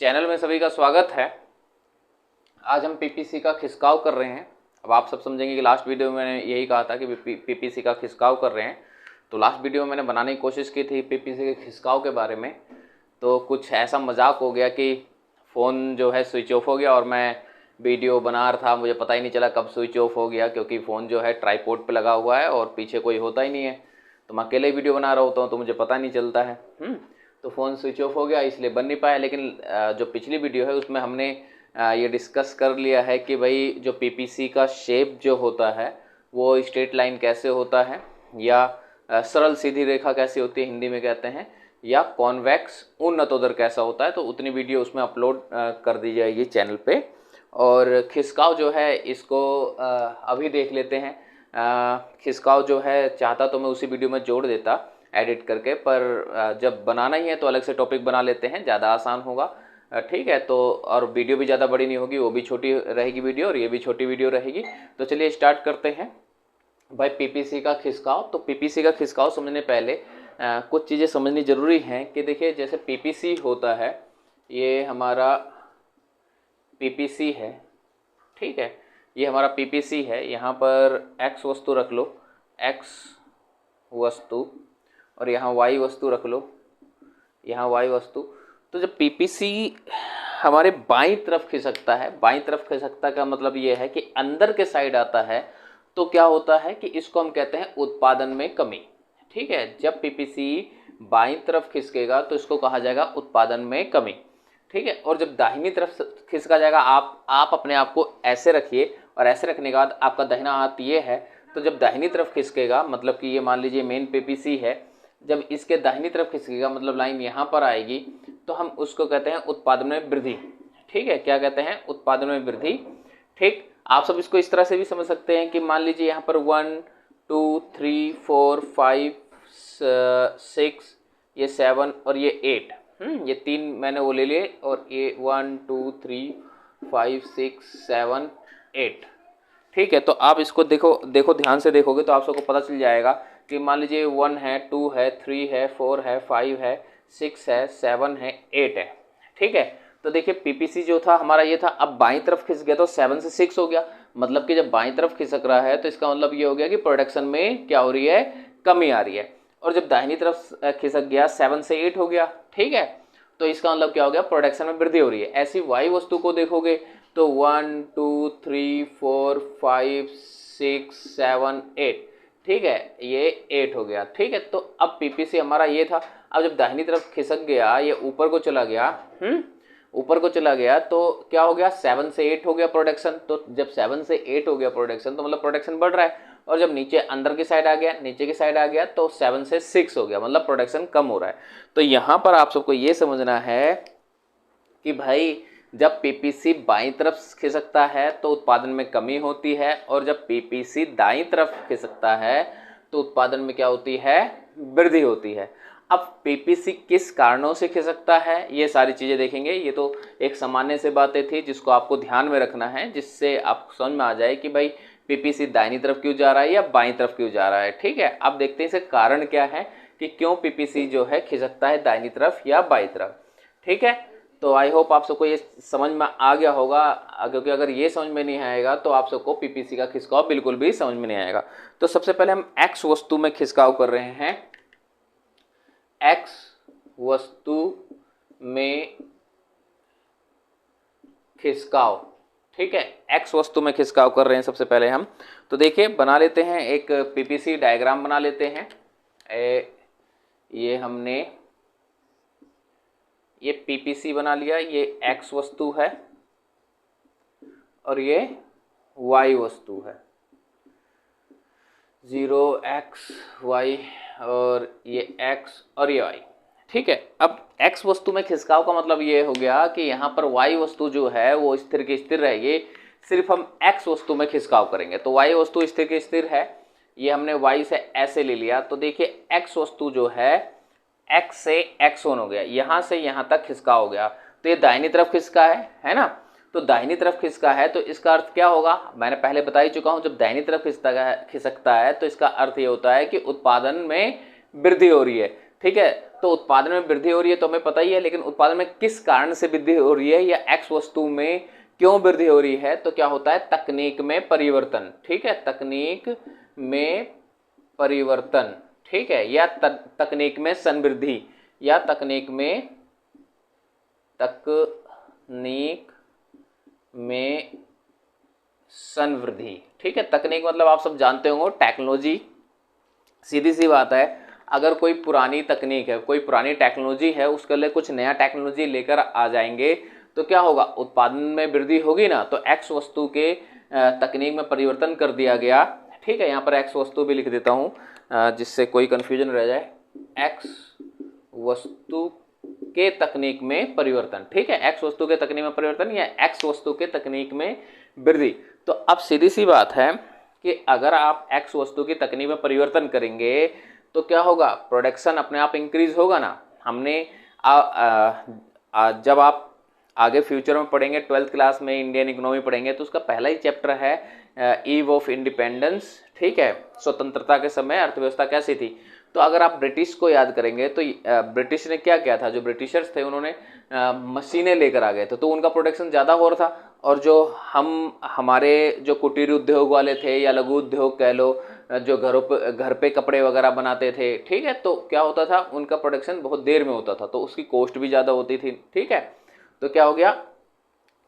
Channel में सभी का स्वागत है। आज हम पीपीसी का खिसकाव कर रहे हैं। अब आप सब समझेंगे कि लास्ट वीडियो में मैंने यही कहा था कि पीपीसी का खिसकाव कर रहे हैं। तो लास्ट वीडियो में मैंने बनाने की कोशिश की थी पीपीसी के खिसकाव के बारे में, तो कुछ ऐसा मजाक हो गया कि फ़ोन जो है स्विच ऑफ हो गया और मैं वीडियो बना रहा था, मुझे पता ही नहीं चला कब स्विच ऑफ हो गया, क्योंकि फ़ोन जो है ट्राईपोड पे लगा हुआ है और पीछे कोई होता ही नहीं है। तो मैं अकेले वीडियो बना रहा होता हूँ तो मुझे पता नहीं चलता है। तो फ़ोन स्विच ऑफ हो गया, इसलिए बन नहीं पाया। लेकिन जो पिछली वीडियो है उसमें हमने ये डिस्कस कर लिया है कि भाई जो पीपीसी का शेप जो होता है वो स्ट्रेट लाइन कैसे होता है, या सरल सीधी रेखा कैसे होती है हिंदी में कहते हैं, या कॉन्वेक्स उन्नतोदर कैसा होता है। तो उतनी वीडियो उसमें अपलोड कर दी जाएगी चैनल पे। और खिसकाव जो है इसको अभी देख लेते हैं। खिसकाव जो है चाहता तो मैं उसी वीडियो में जोड़ देता एडिट करके, पर जब बनाना ही है तो अलग से टॉपिक बना लेते हैं, ज़्यादा आसान होगा। ठीक है, तो और वीडियो भी ज़्यादा बड़ी नहीं होगी, वो भी छोटी रहेगी वीडियो और ये भी छोटी वीडियो रहेगी। तो चलिए स्टार्ट करते हैं भाई पीपीसी का खिसकाव। तो पीपीसी का खिसकाव समझने पहले कुछ चीज़ें समझनी ज़रूरी हैं कि देखिए जैसे पीपीसी होता है, ये हमारा पीपीसी है, ठीक है, ये हमारा पीपीसी है। यहाँ पर एक्स वस्तु रख लो, एक्स वस्तु, और यहाँ वाई वस्तु रख लो, यहाँ वाई वस्तु। तो जब पीपीसी हमारे बाईं तरफ खिसकता है, बाईं तरफ खिसकता का मतलब ये है कि अंदर के साइड आता है, तो क्या होता है कि इसको हम कहते हैं उत्पादन में कमी। ठीक है, जब पीपीसी बाईं तरफ खिसकेगा तो इसको कहा जाएगा उत्पादन में कमी। ठीक है, और जब दाहिनी तरफ खिसका जाएगा, आप अपने आप को ऐसे रखिए और ऐसे रखने के बाद आपका दाहिना हाथ ये है, तो जब दाहिनी तरफ खिसकेगा मतलब कि ये मान लीजिए मेन पीपीसी है, जब इसके दाहिनी तरफ खिसकेगा मतलब लाइन यहाँ पर आएगी, तो हम उसको कहते हैं उत्पादन में वृद्धि। ठीक है, क्या कहते हैं? उत्पादन में वृद्धि। ठीक, आप सब इसको इस तरह से भी समझ सकते हैं कि मान लीजिए यहाँ पर 1 2 3 4 5 6, ये 7 और ये 8, ये 3 मैंने वो ले लिए, और ये 1 2 3 5 6 7 8। ठीक है, तो आप इसको देखो ध्यान से देखोगे तो आप सबको पता चल जाएगा कि मान लीजिए 1 है, 2 है, 3 है, 4 है, 5 है, 6 है, 7 है, 8 है। ठीक है, तो देखिए पीपीसी जो था हमारा ये था, अब बाईं तरफ खिसक गया तो 7 से 6 हो गया। मतलब कि जब बाईं तरफ खिसक रहा है तो इसका मतलब ये हो गया कि प्रोडक्शन में क्या हो रही है? कमी आ रही है। और जब दाहिनी तरफ खिसक गया 7 से 8 हो गया। ठीक है, तो इसका मतलब क्या हो गया? प्रोडक्शन में वृद्धि हो रही है। ऐसी वाई वस्तु को देखोगे तो 1 2 3 4 5 6 7 8, ठीक है, ये 8 हो गया। ठीक है, तो अब पीपीसी हमारा ये था। अब जब दाहिनी तरफ खिसक गया, ये ऊपर को चला गया, ऊपर को चला गया, तो क्या हो गया? 7 से 8 हो गया प्रोडक्शन। तो जब 7 से 8 हो गया प्रोडक्शन तो मतलब प्रोडक्शन बढ़ रहा है। और जब नीचे अंदर की साइड आ गया, नीचे की साइड आ गया, तो 7 से 6 हो गया, मतलब प्रोडक्शन कम हो रहा है। तो यहाँ पर आप सबको ये समझना है कि भाई जब पीपीसी बाईं तरफ खिसकता है तो उत्पादन में कमी होती है, और जब पीपीसी दाईं तरफ खिसकता है तो उत्पादन में क्या होती है? वृद्धि होती है। अब पीपीसी किस कारणों से खिसकता है, ये सारी चीज़ें देखेंगे। ये तो एक सामान्य से बातें थी जिसको आपको ध्यान में रखना है, जिससे आपको समझ में आ जाए कि भाई पीपीसी दाहिनी तरफ क्यों जा रहा है या बाईं तरफ क्यों जा रहा है। ठीक है, अब देखते हैं इसका कारण क्या है कि क्यों पीपीसी जो है खिसकता है दाहिनी तरफ या बाईं तरफ। ठीक है, तो आई होप आप सबको ये समझ में आ गया होगा, क्योंकि अगर ये समझ में नहीं आएगा तो आप सबको पीपीसी का खिसकाव बिल्कुल भी समझ में नहीं आएगा। तो सबसे पहले हम एक्स वस्तु में खिसकाव कर रहे हैं। एक्स वस्तु में खिसकाव। ठीक है, एक्स वस्तु में खिसकाव कर रहे हैं सबसे पहले हम। तो देखिए बना लेते हैं, एक पीपीसी डायग्राम बना लेते हैं। ये हमने ये पीपीसी बना लिया, ये एक्स वस्तु है और ये वाई वस्तु है, 0 x y, और ये x और ये y। ठीक है, अब x वस्तु में खिसकाव का मतलब ये हो गया कि यहाँ पर y वस्तु जो है वो स्थिर की स्थिर रहेगी, सिर्फ हम x वस्तु में खिसकाव करेंगे। तो y वस्तु स्थिर की स्थिर है, ये हमने y से ऐसे ले लिया। तो देखिए x वस्तु जो है x से x1 हो गया, यहाँ से यहाँ तक खिसकाव हो गया, तो ये दाहिनी तरफ खिसका है ना। तो दाहिनी तरफ खिसका है तो इसका अर्थ क्या होगा? मैंने पहले बता ही चुका हूँ, जब दाहिनी तरफ खिसकता है तो इसका अर्थ ये होता है कि उत्पादन में वृद्धि हो रही है। ठीक है। तो उत्पादन में वृद्धि हो रही है तो हमें पता ही है, लेकिन उत्पादन में किस कारण से वृद्धि हो रही है या एक्स वस्तु में क्यों वृद्धि हो रही है, तो क्या होता है, तकनीक में परिवर्तन। ठीक है, तकनीक में परिवर्तन, ठीक है, या तकनीक में संवृद्धि, या तकनीक में संवृद्धि। ठीक है, तकनीक मतलब आप सब जानते होंगे टेक्नोलॉजी। सीधी सी बात है, अगर कोई पुरानी तकनीक है, कोई पुरानी टेक्नोलॉजी है, उसके लिए कुछ नया टेक्नोलॉजी लेकर आ जाएंगे तो क्या होगा, उत्पादन में वृद्धि होगी ना। तो एक्स वस्तु के तकनीक में परिवर्तन कर दिया गया। ठीक है, यहाँ पर एक्स वस्तु भी लिख देता हूँ जिससे कोई कंफ्यूजन रह जाए। एक्स वस्तु के तकनीक में परिवर्तन। ठीक है, एक्स वस्तु के तकनीक में परिवर्तन या एक्स वस्तु के तकनीक में वृद्धि। तो अब सीधी सी बात है कि अगर आप एक्स वस्तु की तकनीक में परिवर्तन करेंगे तो क्या होगा, प्रोडक्शन अपने आप इंक्रीज होगा ना। हमने जब आप आगे फ्यूचर में पढ़ेंगे 12th क्लास में इंडियन इकोनॉमी पढ़ेंगे तो उसका पहला ही चैप्टर है ईव ऑफ इंडिपेंडेंस। ठीक है, स्वतंत्रता के समय अर्थव्यवस्था कैसी थी। तो अगर आप ब्रिटिश को याद करेंगे तो ब्रिटिश ने क्या किया था, जो ब्रिटिशर्स थे उन्होंने मशीनें लेकर आ गए थे, तो उनका प्रोडक्शन ज़्यादा हो रहा था। और जो हमारे जो कुटीर उद्योग वाले थे या लघु उद्योग कह लो, जो घर पे कपड़े वगैरह बनाते थे, ठीक है, तो क्या होता था, उनका प्रोडक्शन बहुत देर में होता था, तो उसकी कॉस्ट भी ज़्यादा होती थी। ठीक है, तो क्या हो गया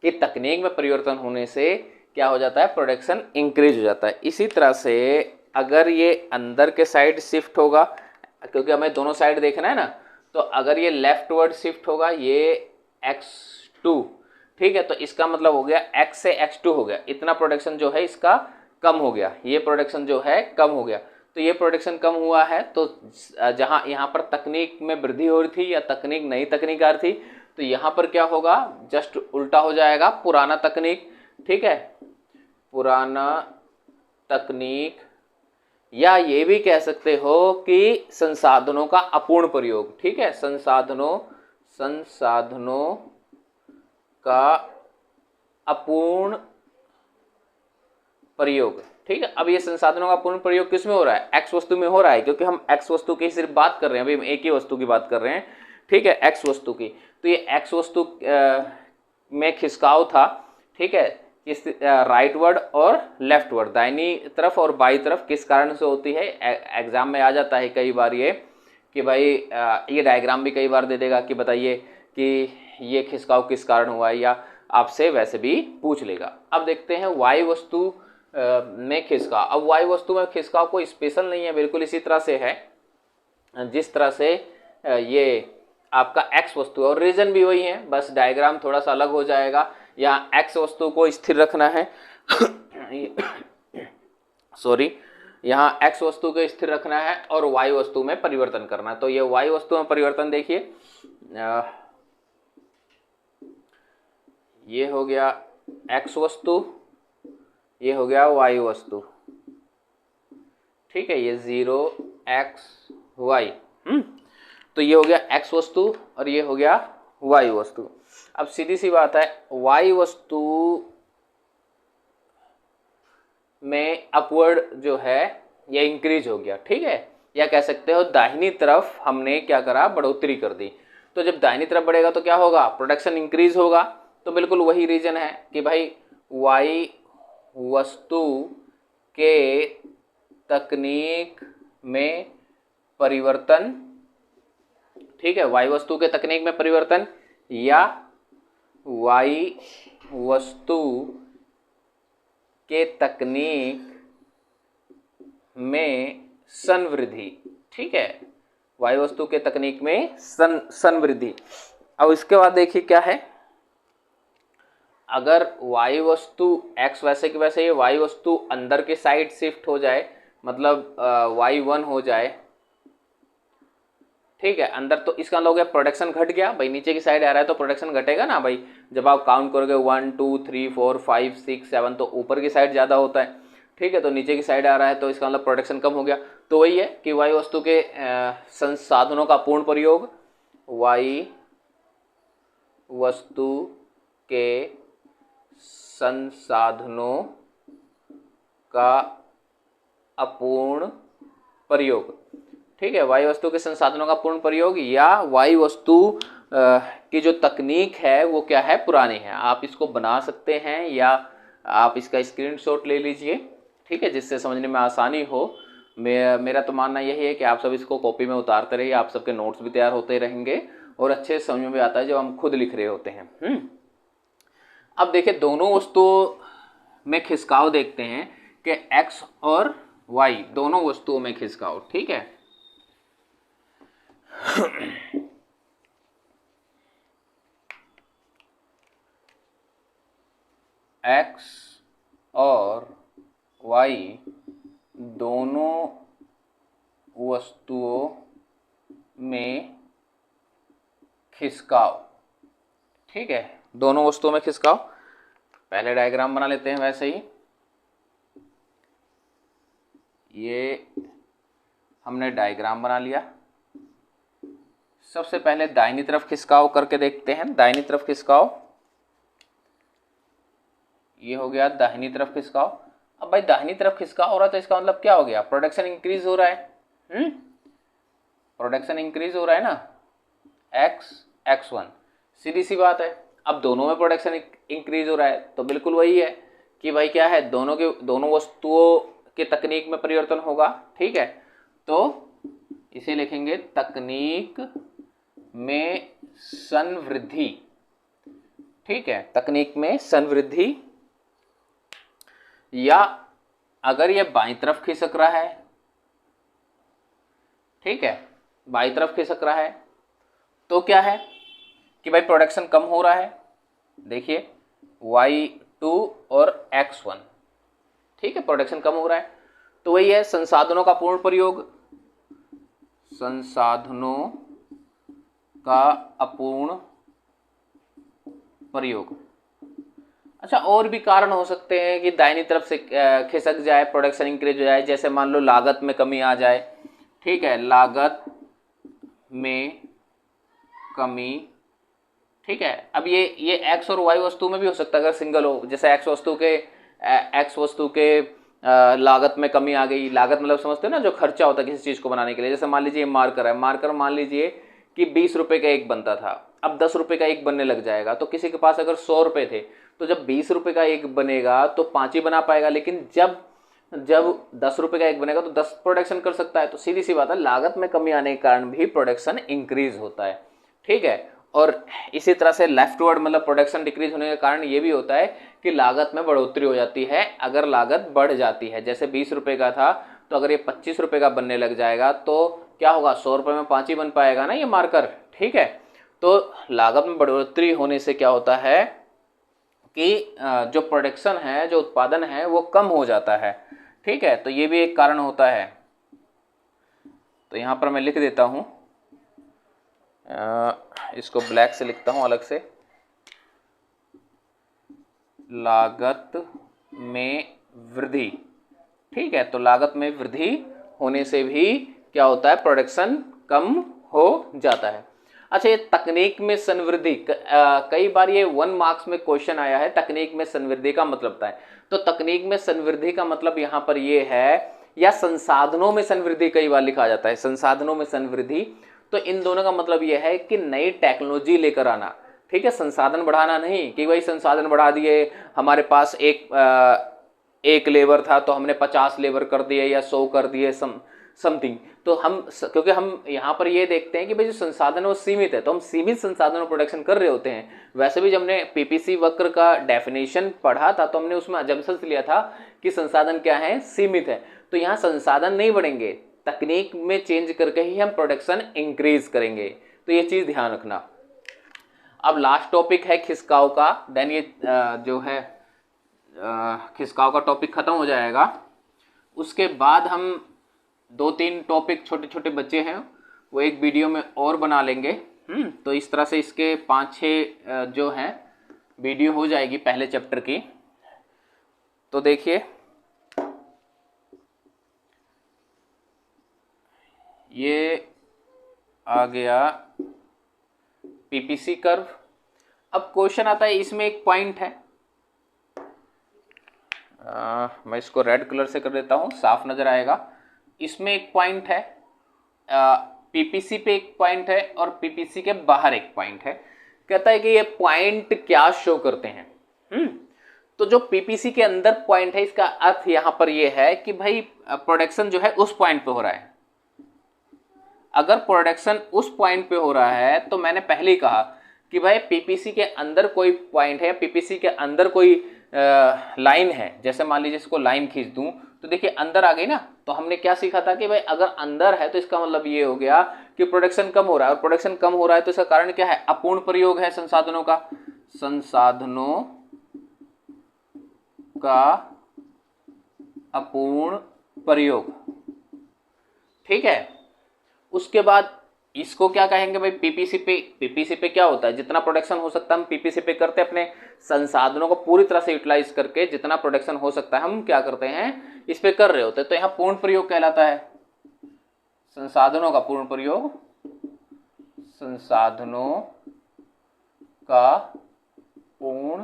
कि तकनीक में परिवर्तन होने से क्या हो जाता है, प्रोडक्शन इंक्रीज हो जाता है। इसी तरह से अगर ये अंदर के साइड शिफ्ट होगा, क्योंकि हमें दोनों साइड देखना है ना, तो अगर ये लेफ्टवर्ड शिफ्ट होगा, ये x2, ठीक है, तो इसका मतलब हो गया x से x2 हो गया, इतना प्रोडक्शन जो है इसका कम हो गया, ये प्रोडक्शन जो है कम हो गया। तो ये प्रोडक्शन कम हुआ है, तो जहां यहाँ पर तकनीक में वृद्धि हो रही थी या तकनीक नई तकनीक आ रही थी, तो यहाँ पर क्या होगा, जस्ट उल्टा हो जाएगा, पुराना तकनीक। ठीक है, पुराना तकनीक, या ये भी कह सकते हो कि संसाधनों का अपूर्ण प्रयोग। ठीक है, संसाधनों का अपूर्ण प्रयोग। ठीक है, अब ये संसाधनों का पूर्ण प्रयोग किस में हो रहा है, एक्स वस्तु में हो रहा है, क्योंकि हम एक्स वस्तु की सिर्फ बात कर रहे हैं, अभी हम एक ही वस्तु की बात कर रहे हैं। ठीक है, एक्स वस्तु की, तो ये एक्स वस्तु में खिसकाव था। ठीक है, किस राइटवर्ड और लेफ्टवर्ड, दाहिनी तरफ और बाई तरफ, किस कारण से होती है, एग्जाम में आ जाता है कई बार ये कि भाई ये डायग्राम भी कई बार दे देगा कि बताइए कि ये खिसकाव किस कारण हुआ है, या आपसे वैसे भी पूछ लेगा। अब देखते हैं वायु वस्तु में खिसकाव। अब वायु वस्तु में खिसकाव कोई स्पेशल नहीं है, बिल्कुल इसी तरह से है जिस तरह से ये आपका एक्स वस्तु, और रीजन भी वही है, बस डायग्राम थोड़ा सा अलग हो जाएगा। यहाँ एक्स वस्तु को स्थिर रखना है सॉरी, यहाँ एक्स वस्तु को स्थिर रखना है और वायु वस्तु में परिवर्तन करना है। तो ये वायु वस्तु में परिवर्तन देखिए, ये हो गया एक्स वस्तु, ये हो गया वायु वस्तु। ठीक है, ये 0xy, तो ये हो गया एक्स वस्तु और ये हो गया वायु वस्तु। अब सीधी सी बात है, वायु वस्तु में अपवर्ड जो है ये इंक्रीज हो गया। ठीक है, या कह सकते हो दाहिनी तरफ हमने क्या करा, बढ़ोतरी कर दी। तो जब दाहिनी तरफ बढ़ेगा तो क्या होगा, प्रोडक्शन इंक्रीज होगा। तो बिल्कुल वही रीजन है कि भाई वायु वस्तु के तकनीक में परिवर्तन, ठीक है, वायु वस्तु के तकनीक में परिवर्तन या वायु वस्तु के तकनीक में संवृद्धि। ठीक है, वायु वस्तु के तकनीक में संवृद्धि। अब इसके बाद देखिए क्या है, अगर वायु वस्तु x वैसे की वैसे ये वायु वस्तु अंदर के साइड शिफ्ट हो जाए, मतलब y1 हो जाए, ठीक है, अंदर, तो इसका मतलब हो गया प्रोडक्शन घट गया। भाई नीचे की साइड आ रहा है तो प्रोडक्शन घटेगा ना भाई, जब आप काउंट करोगे 1 2 3 4 5 6 7 तो ऊपर की साइड ज़्यादा होता है। ठीक है, तो नीचे की साइड आ रहा है तो इसका मतलब प्रोडक्शन कम हो गया। तो वही है कि वायु वस्तु के संसाधनों का पूर्ण प्रयोग, वायु वस्तु के संसाधनों का अपूर्ण प्रयोग। ठीक है, वायु वस्तु के संसाधनों का पूर्ण प्रयोग, या वायु वस्तु की जो तकनीक है वो क्या है, पुरानी है। आप इसको बना सकते हैं या आप इसका स्क्रीनशॉट ले लीजिए, ठीक है, जिससे समझने में आसानी हो। मेरा तो मानना यही है कि आप सब इसको कॉपी में उतारते रहिए, आप सबके नोट्स भी तैयार होते रहेंगे और अच्छे समझ में भी आता है जब हम खुद लिख रहे होते हैं। अब देखिए, दोनों वस्तुओं में खिसकाव देखते हैं कि x और y दोनों वस्तुओं में खिसकाव, ठीक है। x और y दोनों वस्तुओं में खिसकाव, ठीक है, दोनों वस्तुओं में खिसकाव। पहले डायग्राम बना लेते हैं वैसे ही। ये हमने डायग्राम बना लिया। सबसे पहले दाहिनी तरफ खिसकाव करके देखते हैं। दाहिनी तरफ खिसकाव, ये हो गया दाहिनी तरफ खिसकाव। अब भाई दाहिनी तरफ खिसकाव हो रहा है तो इसका मतलब क्या हो गया, प्रोडक्शन इंक्रीज हो रहा है। प्रोडक्शन इंक्रीज हो रहा है ना, x1, सीधी सी बात है। अब दोनों में प्रोडक्शन इंक्रीज हो रहा है तो बिल्कुल वही है कि भाई क्या है, दोनों वस्तुओं के तकनीक में परिवर्तन होगा, ठीक है। तो इसे लिखेंगे तकनीक में संवृद्धि, ठीक है, तकनीक में संवृद्धि। या अगर ये बाईं तरफ खिसक रहा है, ठीक है, बाईं तरफ खिसक रहा है तो क्या है कि भाई प्रोडक्शन कम हो रहा है। देखिए y2 और x1, ठीक है, प्रोडक्शन कम हो रहा है तो वही है संसाधनों का पूर्ण प्रयोग, संसाधनों का अपूर्ण प्रयोग। अच्छा, और भी कारण हो सकते हैं कि दाहिनी तरफ से खिसक जाए, प्रोडक्शन इंक्रीज हो जाए। जैसे मान लो लागत में कमी आ जाए, ठीक है, लागत में कमी, ठीक है। अब ये x और y वस्तु में भी हो सकता है अगर सिंगल हो। जैसे x वस्तु के लागत में कमी आ गई। लागत मतलब समझते हो ना, जो खर्चा होता है किसी चीज को बनाने के लिए। जैसे मान लीजिए मार्कर है, मार्कर मान लीजिए कि 20 रुपए का एक बनता था, अब 10 रुपए का एक बनने लग जाएगा। तो किसी के पास अगर 100 रुपए थे तो जब 20 रुपए का एक बनेगा तो 5 ही बना पाएगा, लेकिन जब 10 रुपए का एक बनेगा तो 10 प्रोडक्शन कर सकता है। तो सीधी सी बात है, लागत में कमी आने के कारण भी प्रोडक्शन इंक्रीज होता है, ठीक है। और इसी तरह से लेफ्टवर्ड मतलब प्रोडक्शन डिक्रीज होने के कारण ये भी होता है कि लागत में बढ़ोतरी हो जाती है अगर लागत बढ़ जाती है। जैसे 20 रुपए का था तो अगर ये 25 रुपए का बनने लग जाएगा तो क्या होगा, 100 रुपए में 5 ही बन पाएगा ना ये मार्कर, ठीक है। तो लागत में बढ़ोतरी होने से क्या होता है कि जो प्रोडक्शन है, जो उत्पादन है वो कम हो जाता है, ठीक है। तो ये भी एक कारण होता है। तो यहाँ पर मैं लिख देता हूँ, इसको ब्लैक से लिखता हूँ अलग से। लागत में वृद्धि, ठीक है। तो लागत में वृद्धि होने से भी क्या होता है, प्रोडक्शन कम हो जाता है। अच्छा, ये तकनीक में संवृद्धि, कई बार ये 1 मार्क्स में क्वेश्चन आया है, तकनीक में संवृद्धि का मतलब है। तो तकनीक में संवृद्धि का मतलब यहाँ पर ये है, या संसाधनों में संवृद्धि कई बार लिखा जाता है, संसाधनों में संवृद्धि। तो इन दोनों का मतलब यह है कि नई टेक्नोलॉजी लेकर आना, ठीक है, संसाधन बढ़ाना नहीं कि भाई संसाधन बढ़ा दिए, हमारे पास एक लेबर था तो हमने 50 लेबर कर दिए या 100 कर दिए समथिंग। तो क्योंकि हम यहाँ पर ये देखते हैं कि भाई जो संसाधन वो सीमित है, तो हम सीमित संसाधनों प्रोडक्शन कर रहे होते हैं। वैसे भी जब हमने पीपीसी वक्र का डेफिनेशन पढ़ा था तो हमने उसमें अजम्पशन लिया था कि संसाधन क्या है, सीमित है। तो यहाँ संसाधन नहीं बढ़ेंगे, तकनीक में चेंज करके ही हम प्रोडक्शन इंक्रीज करेंगे। तो ये चीज ध्यान रखना। अब लास्ट टॉपिक है खिसकाव का, देन ये जो है खिसकाव का टॉपिक खत्म हो जाएगा। उसके बाद हम 2-3 टॉपिक छोटे छोटे बच्चे हैं वो एक वीडियो में और बना लेंगे। तो इस तरह से इसके 5-6 जो हैं वीडियो हो जाएगी पहले चैप्टर की। तो देखिए ये आ गया पीपीसी कर्व। अब क्वेश्चन आता है, इसमें एक पॉइंट है, मैं इसको रेड कलर से कर देता हूं, साफ नजर आएगा। इसमें एक पॉइंट है, पीपीसी पे एक पॉइंट है और पीपीसी के बाहर एक पॉइंट है। कहता है कि ये पॉइंट क्या शो करते हैं। तो जो पीपीसी के अंदर पॉइंट है, इसका अर्थ यहां पर ये है कि भाई प्रोडक्शन जो है उस पॉइंट पे हो रहा है। अगर प्रोडक्शन उस पॉइंट पे हो रहा है तो मैंने पहले ही कहा कि भाई पीपीसी के अंदर कोई पॉइंट है, पीपीसी के अंदर कोई लाइन है, जैसे मान लीजिए इसको लाइन खींच दूं तो देखिए अंदर आ गई ना। तो हमने क्या सीखा था कि भाई अगर अंदर है तो इसका मतलब ये हो गया कि प्रोडक्शन कम हो रहा है, और प्रोडक्शन कम हो रहा है तो इसका कारण क्या है, अपूर्ण प्रयोग है संसाधनों का, संसाधनों का अपूर्ण प्रयोग। ठीक है, उसके बाद इसको क्या कहेंगे भाई, पीपीसी पे क्या होता है, जितना प्रोडक्शन हो सकता है हम पीपीसी पे करते हैं, अपने संसाधनों को पूरी तरह से यूटिलाइज करके जितना प्रोडक्शन हो सकता है हम क्या करते हैं, इस पे कर रहे होते हैं। तो यहाँ पूर्ण प्रयोग कहलाता है, संसाधनों का पूर्ण प्रयोग, संसाधनों का पूर्ण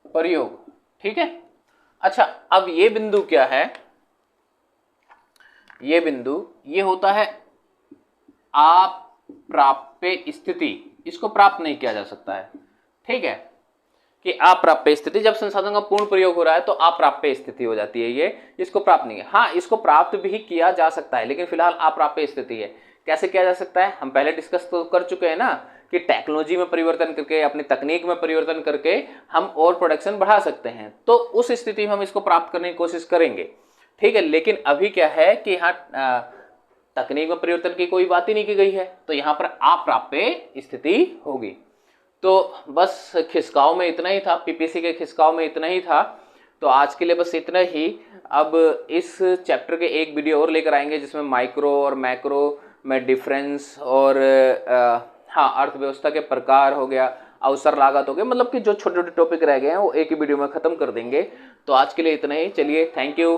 प्रयोग। ठीक है, अच्छा अब ये बिंदु क्या है, ये बिंदु ये होता है अप्राप्य स्थिति, इसको प्राप्त नहीं किया जा सकता है। ठीक है, कि अप्राप्य स्थिति, जब संसाधन का पूर्ण प्रयोग हो रहा है तो अप्राप्य स्थिति हो जाती है ये, इसको प्राप्त नहीं है। हाँ, इसको प्राप्त भी किया जा सकता है लेकिन फिलहाल अप्राप्य स्थिति है। कैसे किया जा सकता है, हम पहले डिस्कस तो कर चुके हैं ना कि टेक्नोलॉजी में परिवर्तन करके, अपनी तकनीक में परिवर्तन करके हम और प्रोडक्शन बढ़ा सकते हैं। तो उस स्थिति में हम इसको प्राप्त करने की कोशिश करेंगे। ठीक है, लेकिन अभी क्या है कि यहाँ तकनीक में परिवर्तन की कोई बात ही नहीं की गई है, तो यहाँ पर अप्राप्य स्थिति होगी। तो बस खिसकाव में इतना ही था, पीपीसी के खिसकाव में इतना ही था। तो आज के लिए बस इतना ही। अब इस चैप्टर के एक वीडियो और लेकर आएंगे जिसमें माइक्रो और मैक्रो में डिफरेंस और हाँ अर्थव्यवस्था के प्रकार हो गया, अवसर लागत हो गया, मतलब कि जो छोटे छोटे टॉपिक रह गए हैं वो एक ही वीडियो में खत्म कर देंगे। तो आज के लिए इतना ही, चलिए थैंक यू।